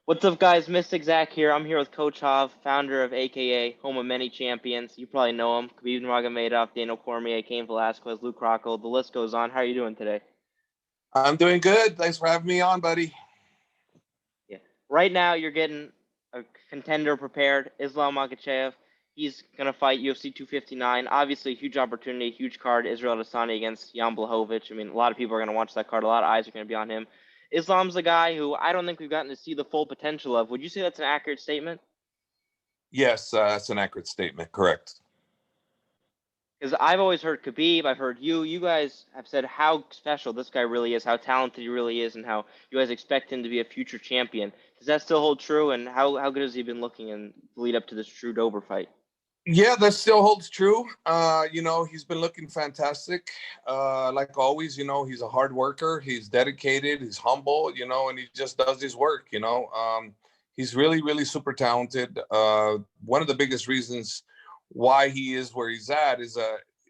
What's up, guys? Mystic Zach here. I'm here with Coach Hav, founder of AKA, home of many champions. You probably know him. Khabib Nurmagomedov, Daniel Cormier, Cain Velasquez, Luke Rockhold. The list goes on. How are you doing today? I'm doing good. Thanks for having me on, buddy. Yeah. Right now, you're getting a contender prepared, Islam Makhachev. He's going to fight UFC 259. Obviously, huge opportunity, huge card, Israel Adesanya against Jan Blachowicz. I mean, a lot of people are going to watch that card. A lot of eyes are going to be on him. Islam's a guy who I don't think we've gotten to see the full potential of. Would you say that's an accurate statement? Yes, that's an accurate statement. Correct. Because I've always heard Khabib, I've heard you. You guys have said how special this guy really is, how talented he really is, and how you guys expect him to be a future champion. Does that still hold true? And how good has he been looking in the lead up to this Drew Dober fight? Yeah, that still holds true. He's been looking fantastic. Like always, he's a hard worker. He's dedicated. He's humble, and he just does his work, He's really, really super talented. One of the biggest reasons why he is where he's at is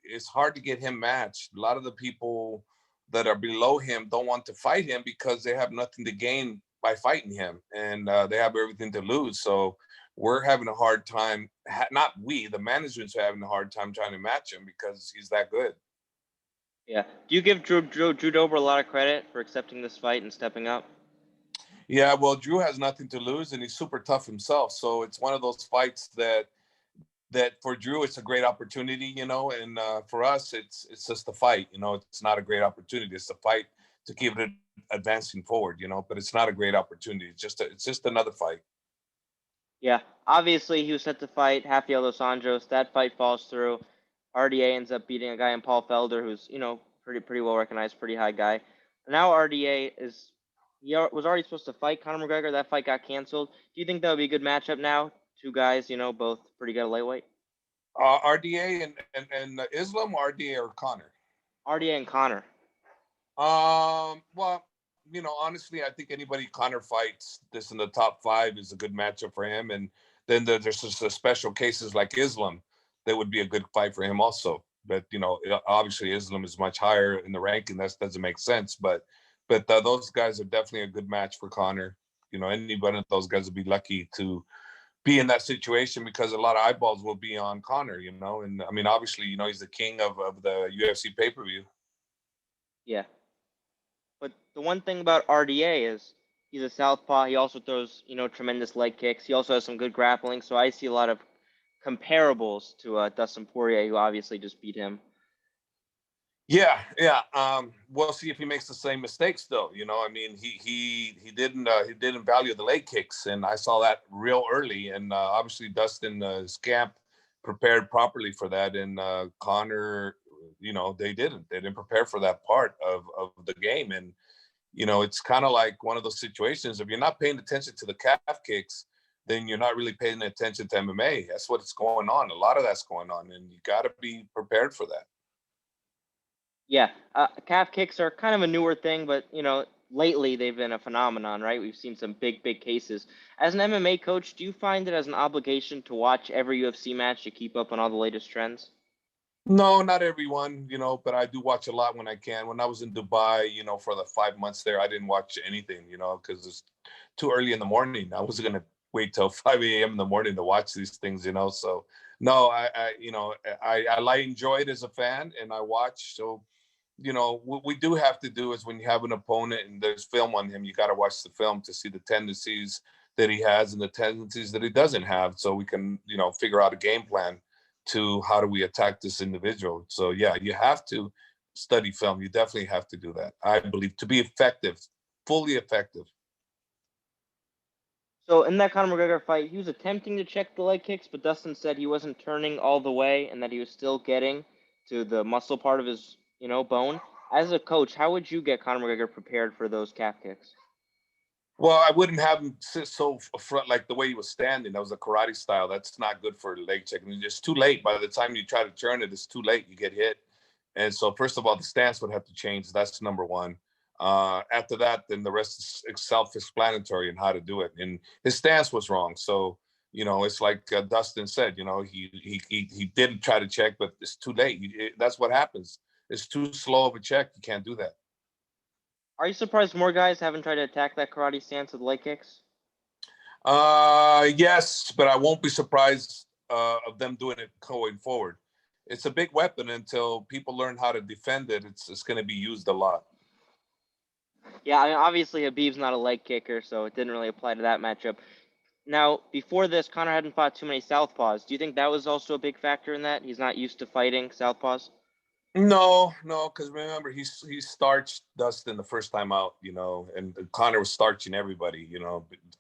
it's hard to get him matched. A lot of the people that are below him don't want to fight him because they have nothing to gain by fighting him, and they have everything to lose. So we're having a hard time. Not we, the management's having a hard time trying to match him because he's that good. Yeah. Do you give Drew Dober a lot of credit for accepting this fight and stepping up? Yeah, well, Drew has nothing to lose, and he's super tough himself. So it's one of those fights that for Drew, it's a great opportunity, and for us, it's just a fight. It's not a great opportunity. It's a fight to keep it advancing forward, but it's not a great opportunity. It's just another fight. Yeah. Obviously, he was set to fight Rafael dos Anjos. That fight falls through. RDA ends up beating a guy in Paul Felder, who's pretty well recognized, pretty high guy. Now RDA was already supposed to fight Conor McGregor. That fight got canceled. Do you think that would be a good matchup now? Two guys, both pretty good at lightweight. RDA and Islam, RDA or Conor? RDA and Conor. Well, honestly, I think anybody Conor fights this in the top 5 is a good matchup for him. And then there's just the special cases like Islam that would be a good fight for him also. But obviously Islam is much higher in the ranking. That doesn't make sense. But those guys are definitely a good match for Conor. Any one of those guys would be lucky to be in that situation because a lot of eyeballs will be on Conor. And I mean, obviously, he's the king of the UFC pay-per-view. Yeah. But the one thing about RDA is he's a southpaw. He also throws, tremendous leg kicks. He also has some good grappling. So I see a lot of comparables to Dustin Poirier, who obviously just beat him. Yeah. We'll see if he makes the same mistakes, though. I mean, he didn't value the leg kicks, and I saw that real early. And obviously, Dustin's camp prepared properly for that, and Conor, they didn't prepare for that part of the game. And it's kind of like one of those situations. If you're not paying attention to the calf kicks, then you're not really paying attention to MMA. That's what's going on. A lot of that's going on, and you got to be prepared for that. Yeah, calf kicks are kind of a newer thing, but lately they've been a phenomenon, right? We've seen some big cases. As an MMA coach, do you find it as an obligation to watch every UFC match to keep up on all the latest trends? No, not everyone, but I do watch a lot when I can. When I was in Dubai, for the 5 months there, I didn't watch anything, because it's too early in the morning. I wasn't gonna wait till 5 a.m. in the morning to watch these things, So no, I enjoy it as a fan and I watch. So what we do have to do is when you have an opponent and there's film on him, you got to watch the film to see the tendencies that he has and the tendencies that he doesn't have, so we can figure out a game plan to how do we attack this individual. So yeah, you have to study film. You definitely have to do that, I believe, to be effective, fully effective. So in that Conor McGregor fight, he was attempting to check the leg kicks, but Dustin said he wasn't turning all the way and that he was still getting to the muscle part of his, bone. As a coach, how would you get Conor McGregor prepared for those calf kicks? Well, I wouldn't have him sit so front like the way he was standing. That was a karate style. That's not good for leg check. I mean, it's too late. By the time you try to turn it, it's too late. You get hit. And so, first of all, the stance would have to change. That's number one. After that, then the rest is self-explanatory in how to do it. And his stance was wrong. So, it's like Dustin said. He didn't try to check, but it's too late. That's what happens. It's too slow of a check. You can't do that. Are you surprised more guys haven't tried to attack that karate stance with leg kicks? Yes, but I won't be surprised of them doing it going forward. It's a big weapon. Until people learn how to defend it, it's going to be used a lot. Yeah, I mean, obviously Habib's not a leg kicker, so it didn't really apply to that matchup. Now, before this, Conor hadn't fought too many southpaws. Do you think that was also a big factor in that? He's not used to fighting southpaws? No, because remember he starched Dustin the first time out, and Connor was starching everybody,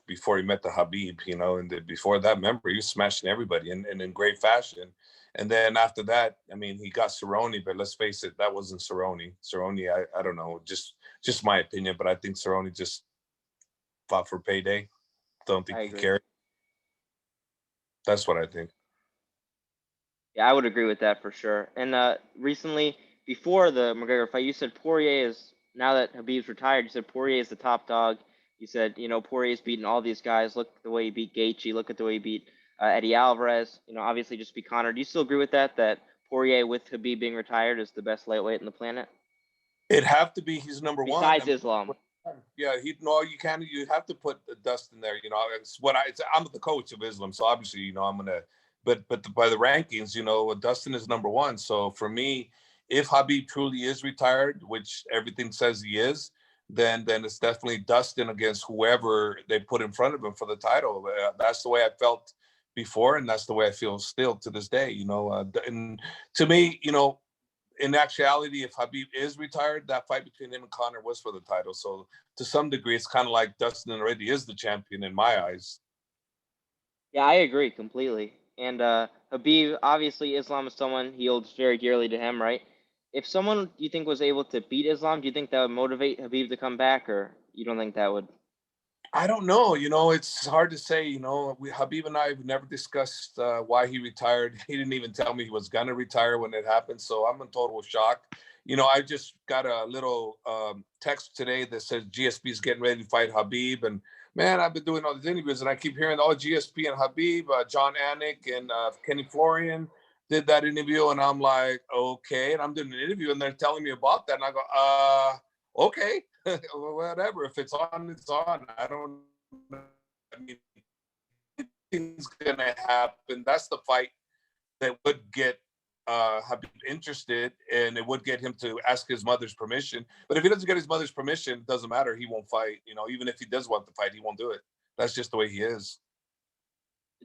before he met the Habib, and before that, remember he was smashing everybody and in great fashion. And then after that, I mean, he got Cerrone, but let's face it, that wasn't Cerrone. Cerrone, I don't know, just my opinion, but I think Cerrone just fought for payday. Don't think I he agree. cared. That's what I think. Yeah, I would agree with that for sure. And recently, before the McGregor fight, you said Poirier is, now that Habib's retired, you said Poirier is the top dog. You said, Poirier's beaten all these guys. Look at the way he beat Gaethje. Look at the way he beat Eddie Alvarez. Obviously just beat Conor. Do you still agree with that Poirier with Habib being retired is the best lightweight on the planet? It'd have to be he's number one. Besides Islam. Yeah, you can't. You have to put Dustin there. I'm the coach of Islam, so obviously, I'm gonna. But by the rankings, Dustin is number one. So for me, if Habib truly is retired, which everything says he is, then it's definitely Dustin against whoever they put in front of him for the title. That's the way I felt before, and that's the way I feel still to this day. And to me, in actuality, if Habib is retired, that fight between him and Conor was for the title. So to some degree, it's kind of like Dustin already is the champion in my eyes. Yeah, I agree completely. And Habib, obviously, Islam is someone he holds very dearly to him, right? If someone you think was able to beat Islam, do you think that would motivate Habib to come back, or you don't think that would? I don't know. It's hard to say. Habib and I have never discussed why he retired. He didn't even tell me he was gonna retire when it happened. So I'm in total shock. I just got a little text today that says GSP is getting ready to fight Habib, and man, I've been doing all these interviews, and I keep hearing, GSP and Habib, John Anik and Kenny Florian did that interview, and I'm like, okay, and I'm doing an interview, and they're telling me about that, and I go, okay. Whatever. If it's on, it's on. I don't know. I mean, anything's gonna happen. That's the fight that would get Habib interested, and it would get him to ask his mother's permission. But if he doesn't get his mother's permission, it doesn't matter. He won't fight. Even if he does want to fight, he won't do it. That's just the way he is.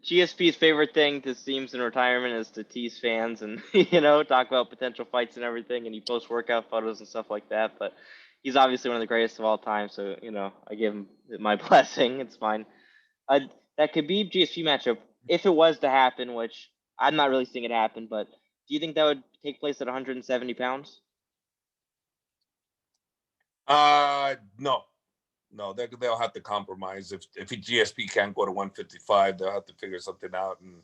GSP's favorite thing to seems in retirement is to tease fans and talk about potential fights and everything, and he posts workout photos and stuff like that. But he's obviously one of the greatest of all time, so I give him my blessing. It's fine. That Khabib GSP matchup, if it was to happen, which I'm not really seeing it happen, but do you think that would take place at 170 pounds? No. No, they'll have to compromise. If GSP can't go to 155, they'll have to figure something out. And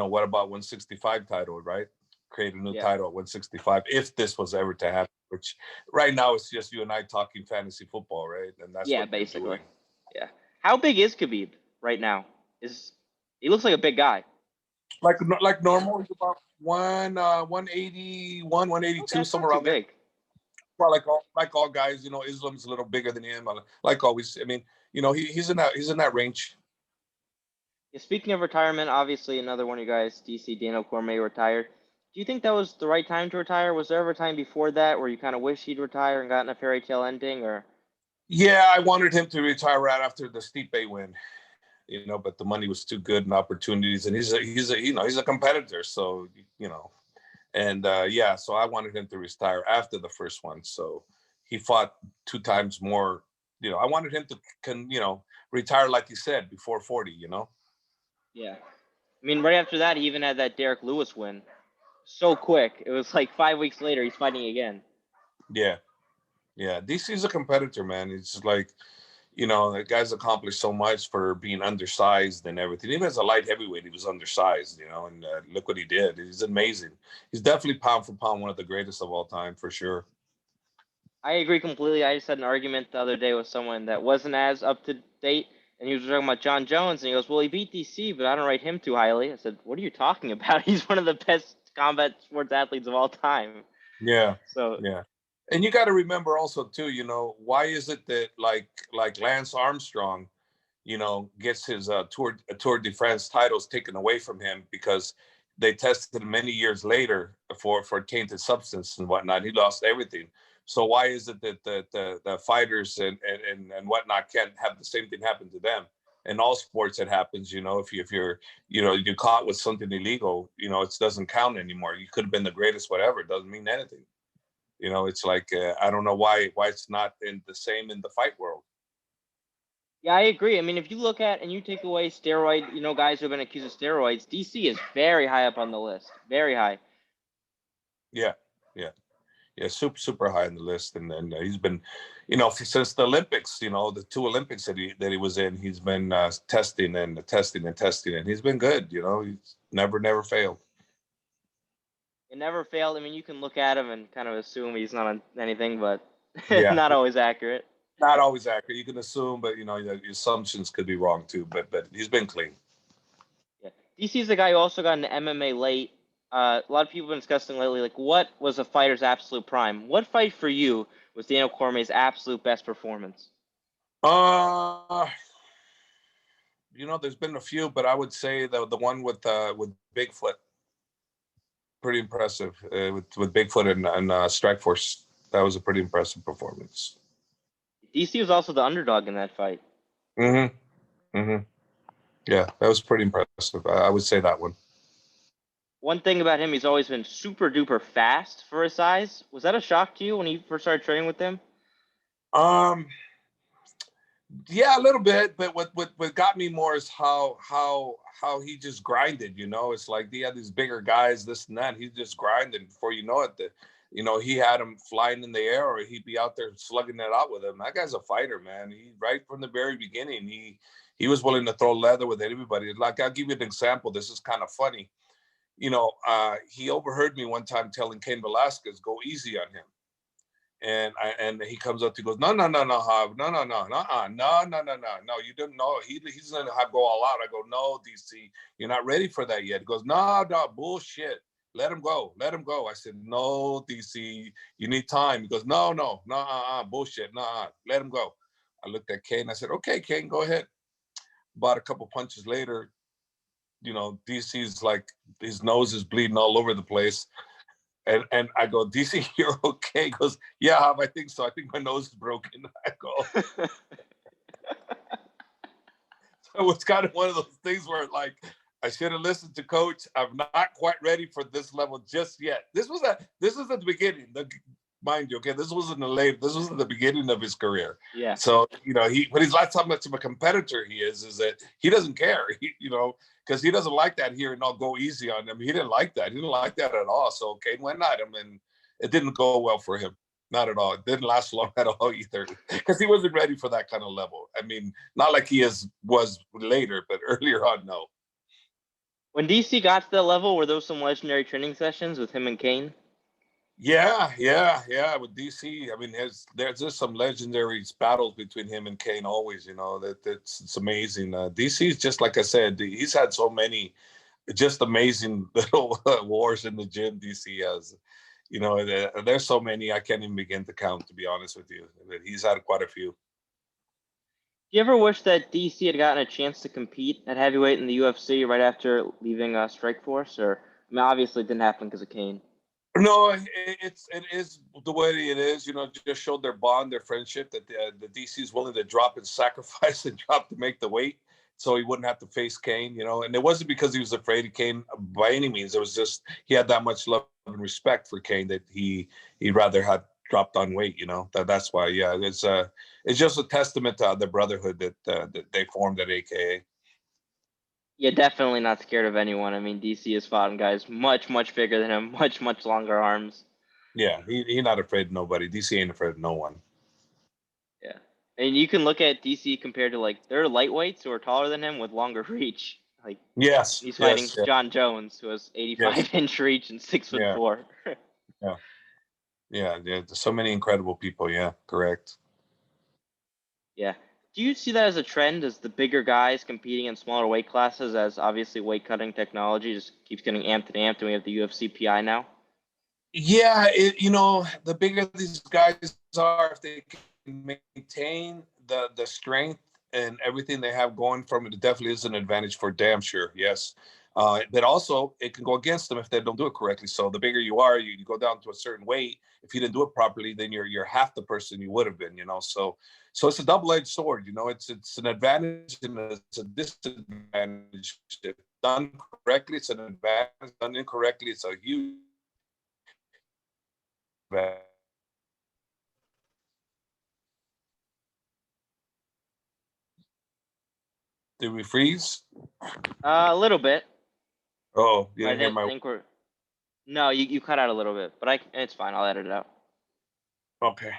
what about 165 title, right? Create a new title at 165 if this was ever to happen. Which right now it's just you and I talking fantasy football, right? And that's what basically. Yeah. How big is Khabib right now? He looks like a big guy. Like normal, he's about 181, 182, somewhere around there. Big. Well, like all guys, Islam's a little bigger than him. Like always, I mean, he's in that range. Yeah, speaking of retirement, obviously another one of you guys, DC Daniel Cormier, retired. Do you think that was the right time to retire? Was there ever a time before that where you kind of wish he'd retire and gotten a fairy tale ending, or? Yeah, I wanted him to retire right after the Stipe win, but the money was too good and opportunities, and he's a competitor, so and so I wanted him to retire after the first one. So he fought 2 times more. I wanted him to retire like you said before 40. Yeah, I mean, right after that, he even had that Derek Lewis win. So quick, it was like 5 weeks later, he's fighting again. Yeah. DC's a competitor, man. It's just like, the guy's accomplished so much for being undersized and everything. Even as a light heavyweight, he was undersized, and look what he did. He's amazing. He's definitely pound for pound one of the greatest of all time, for sure. I agree completely. I just had an argument the other day with someone that wasn't as up to date, and he was talking about John Jones, and he goes, well, he beat DC, but I don't rate him too highly. I said, what are you talking about? He's one of the best combat sports athletes of all time. Yeah. So yeah. And you got to remember also too, why is it that like Lance Armstrong, gets his Tour de France titles taken away from him because they tested him many years later for tainted substance and whatnot. He lost everything. So why is it that the fighters and whatnot can't have the same thing happen to them? In all sports, it happens. If you're caught with something illegal, it doesn't count anymore. You could have been the greatest, whatever. It doesn't mean anything. It's like I don't know why it's not the same in the fight world. Yeah, I agree. I mean, if you look at and you take away steroid, guys who have been accused of steroids, DC is very high up on the list. Very high. Yeah, super high on the list, and he's been, since the Olympics, the 2 Olympics that he was in, he's been testing, and he's been good. He's never failed. It never failed. I mean, you can look at him and kind of assume he's not on anything, but Yeah, not always accurate. Not always accurate. You can assume, but the assumptions could be wrong too. But he's been clean. Yeah, DC's the guy who also got into MMA late. A lot of people have been discussing lately, like, what was a fighter's absolute prime? What fight for you was Daniel Cormier's absolute best performance? There's been a few, but I would say the one with Bigfoot, pretty impressive. With Bigfoot and Strikeforce, that was a pretty impressive performance. DC was also the underdog in that fight. Yeah, that was pretty impressive. I would say that one. One thing about him, he's always been super duper fast for his size. Was that a shock to you when you first started training with him? Yeah, a little bit, but what got me more is how he just grinded. It's like he had these bigger guys, this and that. He just grinded. Before you know it, he had him flying in the air, or he'd be out there slugging it out with him. That guy's a fighter, man. He right from the very beginning, he was willing to throw leather with everybody. Like, I'll give you an example. This is kind of funny. He overheard me one time telling Cain Velasquez, "Go easy on him." And he comes up to goes, no, Hav, no, you didn't know. He's gonna go all out. I go, no, DC, you're not ready for that yet. He goes, no, bullshit. Let him go. I said, no, DC, you need time. He goes, no, bullshit, let him go. I looked at Cain. I said, okay, Cain, go ahead. About a couple punches later, DC's like, his nose is bleeding all over the place. And I go, DC, you're okay? He goes, yeah, I think so. I think my nose is broken. I go. So it's kind of one of those things where, like, I should have listened to Coach. I'm not quite ready for this level just yet. This was at the beginning. Mind you, okay, this wasn't this was at the beginning of his career. Yeah. So but he's not so much of a competitor. He is that he doesn't care. Because he doesn't like that here and I'll go easy on him. He didn't like that. He didn't like that at all. So Cain went at him, and it didn't go well for him. Not at all. It didn't last long at all either, because he wasn't ready for that kind of level. I mean, not like he was later, but earlier on, no. When DC got to that level, were those some legendary training sessions with him and Cain? Yeah. With DC, I mean, there's just some legendary battles between him and Cain always. It's amazing. DC's just like I said, he's had so many just amazing little wars in the gym. DC has, there's so many I can't even begin to count. To be honest with you, he's had quite a few. Do you ever wish that DC had gotten a chance to compete at heavyweight in the UFC right after leaving Strikeforce? Or, I mean, obviously it didn't happen because of Cain. No, it is the way it is. Just showed their bond, their friendship, that the DC is willing to drop and sacrifice and drop to make the weight, so he wouldn't have to face Cain. And it wasn't because he was afraid of Cain by any means. It was just he had that much love and respect for Cain that he'd rather had dropped on weight. That's why. Yeah, it's just a testament to the brotherhood that they formed at AKA. Yeah, definitely not scared of anyone. I mean, DC has fought guys much, much bigger than him, much, much longer arms. Yeah, he's not afraid of nobody. DC ain't afraid of no one. Yeah. And you can look at DC compared to, like, there are lightweights who are taller than him with longer reach. Like, yes, he's fighting yes. John Jones, who has 85-inch reach and 6'4". Yeah. There's so many incredible people. Yeah, correct. Yeah. Do you see that as a trend, as the bigger guys competing in smaller weight classes, as obviously weight cutting technology just keeps getting amped and amped, and we have the UFC PI now? Yeah, the bigger these guys are, if they can maintain the strength and everything they have going from it, it definitely is an advantage for damn sure. Yes. But also it can go against them if they don't do it correctly. So the bigger you are, you go down to a certain weight. If you didn't do it properly, then you're half the person you would have been, you know. So it's a double-edged sword, you know. It's an advantage and it's a disadvantage. If done correctly, it's an advantage. Done incorrectly, it's a huge advantage. Did we freeze? A little bit. Oh, you But didn't hear my. I think we're no, you cut out a little bit, but it's fine. I'll edit it out. Okay.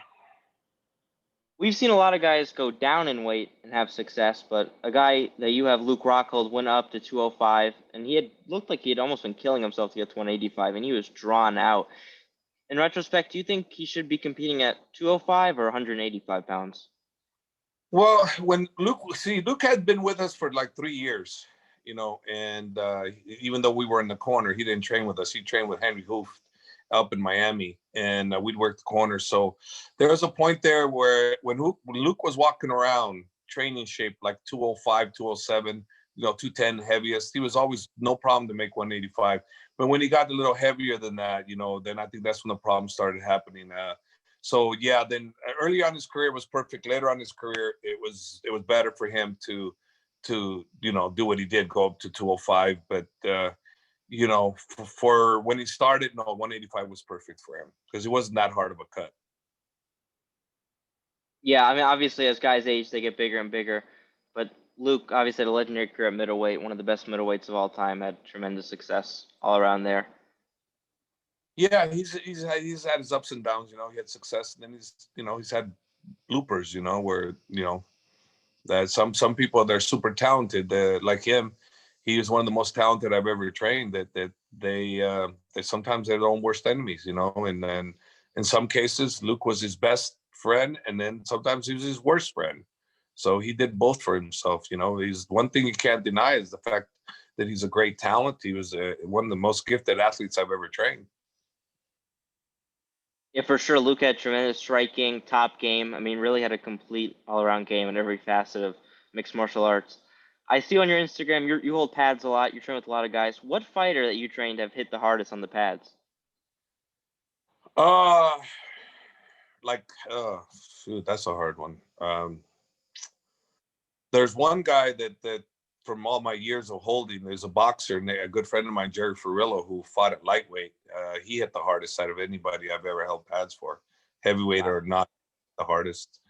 We've seen a lot of guys go down in weight and have success, but a guy that you have, Luke Rockhold, went up to 205, and he had looked like he had almost been killing himself to get to 185, and he was drawn out. In retrospect, do you think he should be competing at 205 or 185 pounds? Well, when Luke had been with us for like 3 years, you know, and even though we were in the corner, he didn't train with us. He trained with Henry Hoof up in Miami, and we'd work the corner. So there was a point there where when Luke was walking around training shape like 205, 207, you know, 210 heaviest, he was always no problem to make 185. But when he got a little heavier than that, you know, then I think that's when the problem started happening. So yeah, then early on his career was perfect. Later on in his career, it was better for him to you know do what he did, go up to 205. But you know, for when he started, no, 185 was perfect for him because it wasn't that hard of a cut. Yeah, I mean, obviously, as guys age, they get bigger and bigger. But Luke, obviously, had a legendary career at middleweight, one of the best middleweights of all time, had tremendous success all around there. Yeah, he's had his ups and downs. You know, he had success, and then he's had bloopers. You know, where that some people they're super talented like him. He is one of the most talented I've ever trained. That they sometimes they're their own worst enemies, you know. And then in some cases, Luke was his best friend, and then sometimes he was his worst friend. So he did both for himself, you know. He's one thing you can't deny is the fact that he's a great talent. He was one of the most gifted athletes I've ever trained. Yeah, for sure. Luke had tremendous striking, top game. I mean, really had a complete all-around game in every facet of mixed martial arts. I see on your Instagram you hold pads a lot. You train with a lot of guys. What fighter that you trained have hit the hardest on the pads? Uh like shoot, that's a hard one. There's one guy that from all my years of holding, there's a boxer, a good friend of mine, Jerry Ferrillo, who fought at lightweight. He hit the hardest out of anybody I've ever held pads for, heavyweight Wow. or not, the hardest.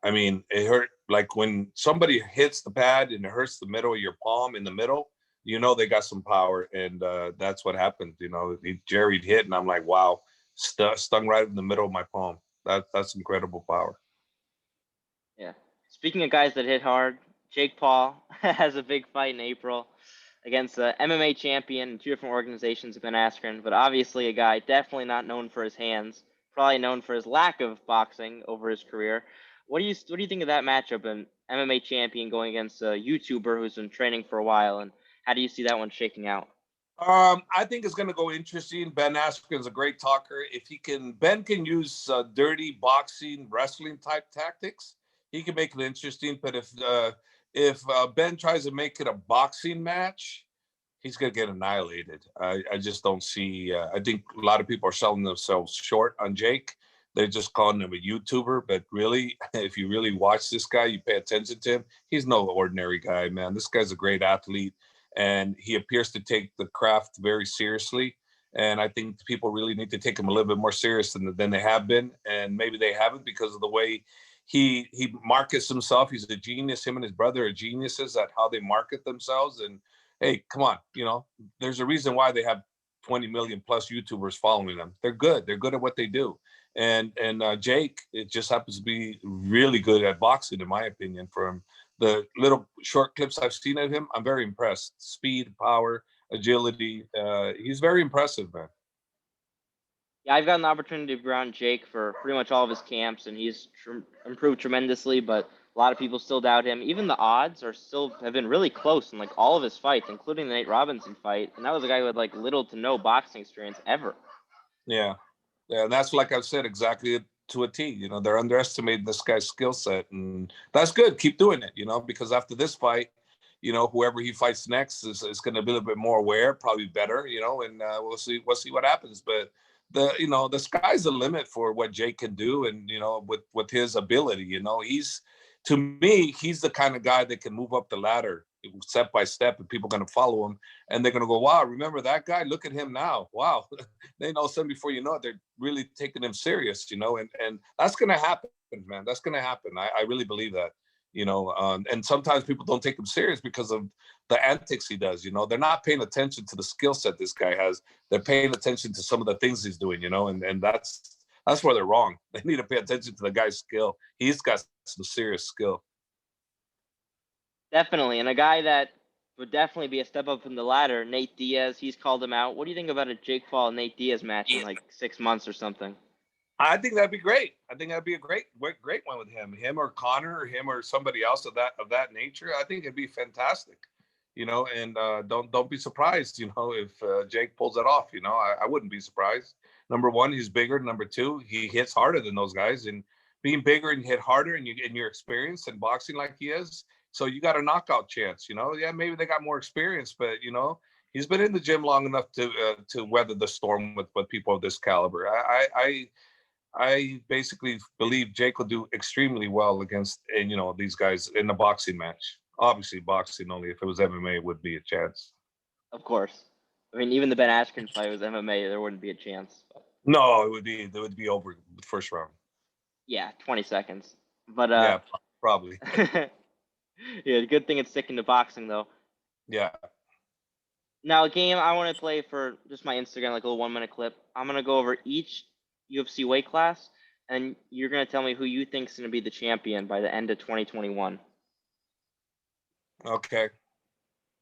I mean, it hurt like when somebody hits the pad and it hurts the middle of your palm in the middle, you know they got some power, and that's what happened. You know, Jerry hit, and I'm like, wow, stung right in the middle of my palm. That's incredible power. Yeah. Speaking of guys that hit hard, Jake Paul has a big fight in April against the MMA champion in two different organizations, Ben Askren, but obviously a guy definitely not known for his hands, probably known for his lack of boxing over his career. What do you think of that matchup, an MMA champion going against a YouTuber who's been training for a while, and how do you see that one shaking out? I think it's going to go interesting. Ben Askren's a great talker. Ben can use dirty boxing, wrestling type tactics. He can make it interesting. But if Ben tries to make it a boxing match, he's going to get annihilated. I just don't see. I think a lot of people are selling themselves short on Jake. They're just calling him a YouTuber, but really, if you really watch this guy, you pay attention to him. He's no ordinary guy, man. This guy's a great athlete, and he appears to take the craft very seriously. And I think people really need to take him a little bit more serious than they have been, and maybe they haven't because of the way he markets himself. He's a genius. Him and his brother are geniuses at how they market themselves. And hey, come on, there's a reason why they have 20 million plus YouTubers following them. They're good. They're good at what they do. And Jake, it just happens to be really good at boxing, in my opinion. From the little short clips I've seen of him, I'm very impressed. Speed, power, agility. He's very impressive, man. Yeah, I've gotten the opportunity to be around Jake for pretty much all of his camps, and he's improved tremendously. But a lot of people still doubt him. Even the odds are still have been really close in like all of his fights, including the Nate Robinson fight, and that was a guy who had like little to no boxing experience ever. Yeah. Yeah, and that's like I've said exactly. to a T. You know, they're underestimating this guy's skill set, and that's good. Keep doing it, you know, because after this fight, you know, whoever he fights next is going to be a little bit more aware, probably better, you know, and we'll see what happens. But the sky's the limit for what Jake can do, and you know, with his ability, you know, to me, he's the kind of guy that can move up the ladder step by step, and people are going to follow him, and they're going to go, wow, remember that guy? Look at him now. Wow. Then all of a sudden, before you know it, they're really taking him serious, you know, and that's going to happen, man. That's going to happen. I really believe that, you know, and sometimes people don't take him serious because of the antics he does, you know. They're not paying attention to the skill set this guy has. They're paying attention to some of the things he's doing, you know, and that's where they're wrong. They need to pay attention to the guy's skill. He's got some serious skill. Definitely. And a guy that would definitely be a step up from the ladder, Nate Diaz, he's called him out. What do you think about a Jake Paul and Nate Diaz match in like 6 months or something? I think that'd be great. I think that'd be a great one with him or Connor, or him or somebody else of that nature. I think it'd be fantastic, you know. And don't be surprised, you know, if Jake pulls it off. You know, I wouldn't be surprised. Number one, he's bigger. Number two, he hits harder than those guys. And being bigger and hit harder, and your experience in boxing like he is, so you got a knockout chance. You know, yeah, maybe they got more experience, but you know, he's been in the gym long enough to weather the storm with people of this caliber. I basically believe Jake will do extremely well against, and you know, these guys in the boxing match. Obviously, boxing only. If it was MMA, it would be a chance. Of course. I mean, even the Ben Askren fight was MMA. There wouldn't be a chance. No, it would be over the first round. Yeah, 20 seconds. But yeah, probably. yeah, good thing it's sticking to boxing though. Yeah. Now, a game I want to play for just my Instagram, like a little 1-minute clip. I'm gonna go over each UFC weight class, and you're going to tell me who you think is going to be the champion by the end of 2021. Okay.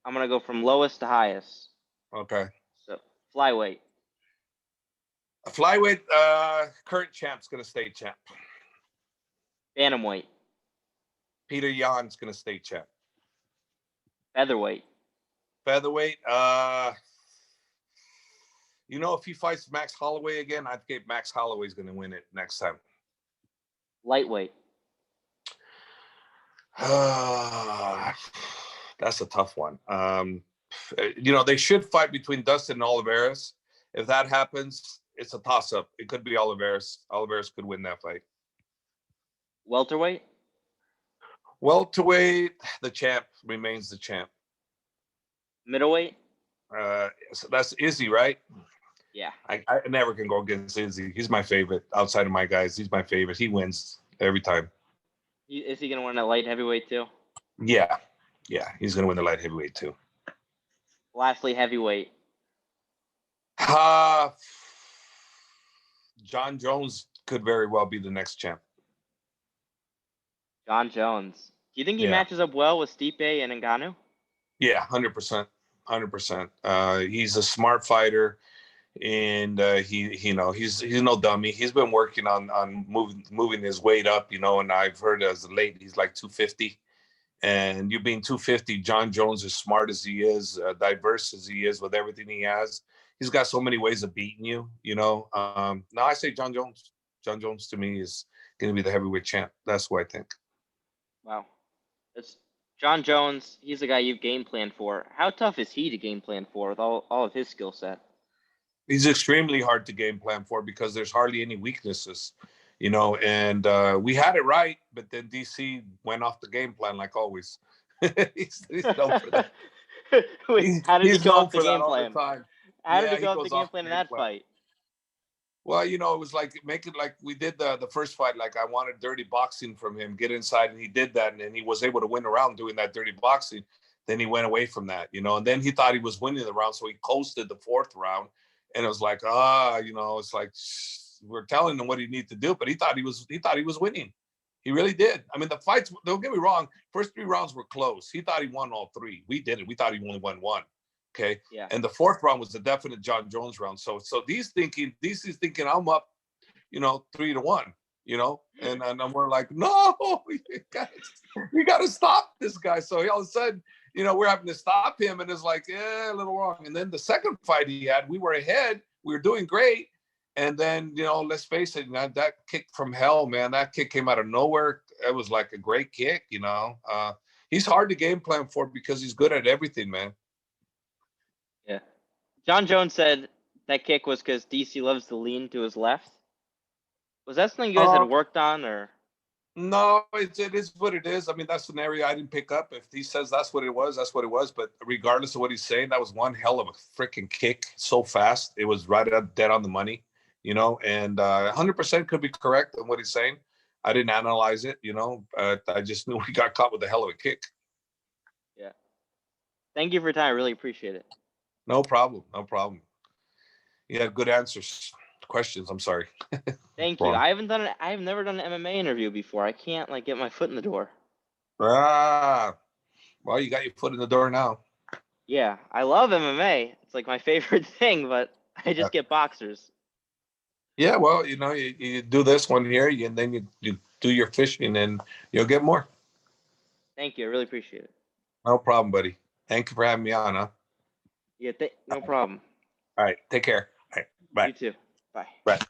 I'm going to go from lowest to highest. Okay. So, flyweight. Flyweight, current champ's going to stay champ. Bantamweight. Peter Yan's going to stay champ. Featherweight. Featherweight, you know, if he fights Max Holloway again, I think Max Holloway's going to win it next time. Lightweight. That's a tough one. You know, they should fight between Dustin and Oliveras. If that happens, it's a toss-up. It could be Oliveras. Oliveras could win that fight. Welterweight. Welterweight, the champ remains the champ. Middleweight. So that's Izzy, right? Yeah. I never can go against Izzy. He's my favorite. Outside of my guys, he's my favorite. He wins every time. Is he going to win a light heavyweight too? Yeah. Yeah, he's going to win the light heavyweight too. Lastly, heavyweight. John Jones could very well be the next champ. John Jones. Do you think he matches up well with Stipe and Ngannou? Yeah, 100%. 100%. He's a smart fighter, and he's no dummy. He's been working on moving his weight up, you know, and I've heard as of late he's like 250. And you being 250, John Jones, as smart as he is, diverse as he is with everything he has, he's got so many ways of beating you, you know. Now I say John Jones. John Jones to me is going to be the heavyweight champ. That's what I think. Wow. It's John Jones. He's the guy you've game planned for. How tough is he to game plan for with all of his skill set? He's extremely hard to game plan for because there's hardly any weaknesses, you know, and we had it right, but then DC went off the game plan like always. he's known for that. Wait, how did he go off the game plan? How did he go off the game plan in that fight? Well, you know, it was like make it like we did the first fight. Like I wanted dirty boxing from him, get inside, and he did that, and then he was able to win a round doing that dirty boxing. Then he went away from that, you know, and then he thought he was winning the round, so he coasted the fourth round, and it was like, you know, it's like we're telling him what he needs to do, but he thought he was winning. He really did. I mean, the fights. Don't get me wrong. First 3 rounds were close. He thought he won all 3. We didn't. We thought he only won 1. Okay. Yeah. And the fourth round was the definite John Jones round. So he's thinking I'm up, you know, 3-1, you know, and we're like, no, we got to stop this guy. So all of a sudden, you know, we're having to stop him, and it's like, a little wrong. And then the second fight he had, we were ahead, we were doing great, And then, let's face it, that kick from hell, man, that kick came out of nowhere. It was like a great kick, He's hard to game plan for because he's good at everything, man. Yeah. John Jones said that kick was because DC loves to lean to his left. Was that something you guys had worked on, or? No, it is what it is. I mean, that's an area I didn't pick up. If he says that's what it was, that's what it was. But regardless of what he's saying, that was one hell of a freaking kick. So fast. It was right dead on the money, and 100% could be correct on what he's saying. I didn't analyze it, I just knew he got caught with a hell of a kick. Yeah. Thank you for your time. I really appreciate it. No problem. No problem. You had good questions. I'm sorry. Thank you. I have never done an MMA interview before. I can't get my foot in the door. Well, you got your foot in the door now. Yeah, I love MMA. It's like my favorite thing, but I just get boxers. Yeah, well, you do this one here, and then you do your fishing, and you'll get more. Thank you. I really appreciate it. No problem, buddy. Thank you for having me on, huh? Yeah, no problem. All right, take care. All right, bye. You too. Bye. Bye.